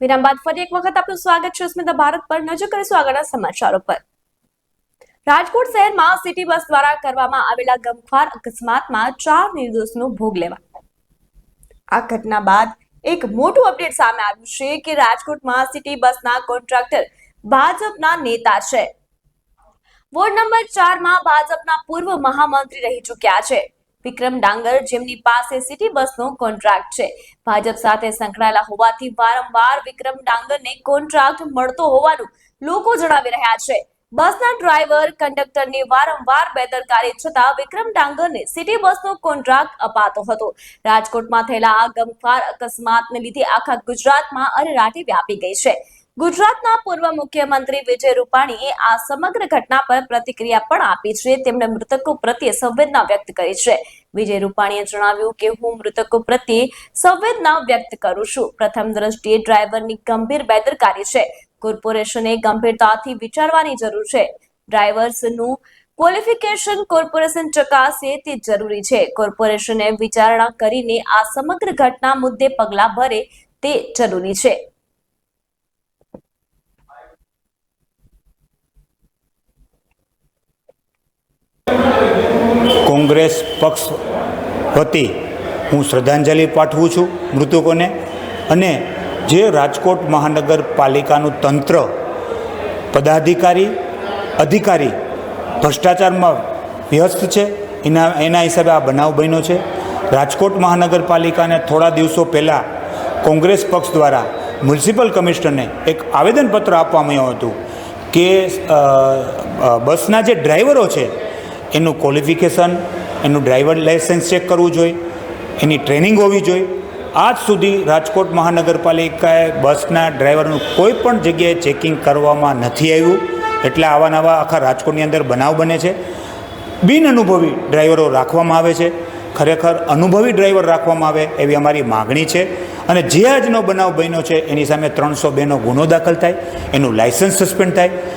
વિરામ બાદ ફરી એક વખત આપનું સ્વાગત છે સ્મિતા ભારત પર નજર કરીશું આગળના સમાચારો પર। રાજકોટ શહેરમાં સિટી બસ દ્વારા કરવામાં આવેલા ગમખ્વાર અકસ્માતમાં 4 નિર્દોષનો ભોગ લેવાયો। આ ઘટના બાદ એક મોટું અપડેટ સામે આવ્યું છે કે રાજકોટમાં સિટી બસના કોન્ટ્રાક્ટર ભાજપના નેતા છે। વોર્ડ નંબર 4 માં ભાજપના પૂર્વ મહામંત્રી રહી ચૂક્યા છે વિક્રમ ડાંગર, જેમની પાસે સિટી બસનો કોન્ટ્રાક્ટ છે। ભાજપ સાથે સંકળાયેલા હોવાથી વારંવાર વિક્રમ ડાંગરને કોન્ટ્રાક્ટ મળતો હોવાનું લોકો જણાવી રહ્યા છે। બસના ડ્રાઈવર કંડક્ટરની વારંવાર બેદરકારી છતાં વિક્રમ ડાંગરને સિટી બસનો કોન્ટ્રાક્ટ અપાતો હતો। રાજકોટમાં થયેલા આ ગમખ્વાર અકસ્માતને લીધે આખા ગુજરાતમાં અરેરાટી વ્યાપી ગઈ છે। ગુજરાતના પૂર્વ મુખ્યમંત્રી વિજય રૂપાણીએ આ સમગ્ર ઘટના પર પ્રતિક્રિયા પણ આપી છે। તેમણે મૃતકો પ્રત્યે સંવેદના વ્યક્ત કરી છે। વિજય રૂપાણીએ જણાવ્યું કે હું મૃતકો પ્રત્યે સંવેદના વ્યક્ત કરું છું। પ્રથમ દ્રષ્ટિએ ડ્રાઈવરની ગંભીર બેદરકારી છે। કોર્પોરેશને ગંભીરતાથી વિચારવાની જરૂર છે। ડ્રાઈવર્સનું ક્વોલિફિકેશન કોર્પોરેશન ચકાસે તે જરૂરી છે। કોર્પોરેશને વિચારણા કરીને આ સમગ્ર ઘટના મુદ્દે પગલાં ભરે તે જરૂરી છે। કોંગ્રેસ પક્ષ વતી હું શ્રદ્ધાંજલિ પાઠવું છું મૃતકોને, અને જે રાજકોટ મહાનગરપાલિકાનું તંત્ર, પદાધિકારી, અધિકારી ભ્રષ્ટાચારમાં વ્યસ્ત છે, એના હિસાબે આ બનાવ બન્યો છે। રાજકોટ મહાનગરપાલિકાને થોડા દિવસો પહેલાં કોંગ્રેસ પક્ષ દ્વારા મ્યુનિસિપલ કમિશનરને એક આવેદનપત્ર આપવામાં આવ્યું હતું કે બસના જે ડ્રાઈવરો છે એનું ક્વોલિફિકેશન, એનું ડ્રાઈવર લાઇસન્સ ચેક કરવું જોઈએ, એની ટ્રેનિંગ હોવી જોઈએ। આજ સુધી રાજકોટ મહાનગરપાલિકાએ બસના ડ્રાઈવરનું કોઈ પણ જગ્યાએ ચેકિંગ કરવામાં નથી આવ્યું, એટલે આવા નવા આખા રાજકોટની અંદર બનાવ બને છે। બિન અનુભવી ડ્રાઈવરો રાખવામાં આવે છે। ખરેખર અનુભવી ડ્રાઈવર રાખવામાં આવે એવી અમારી માગણી છે, અને જે આજનો બનાવ બન્યો છે એની સામે 302નો ગુનો દાખલ થાય, એનું લાઇસન્સ સસ્પેન્ડ થાય।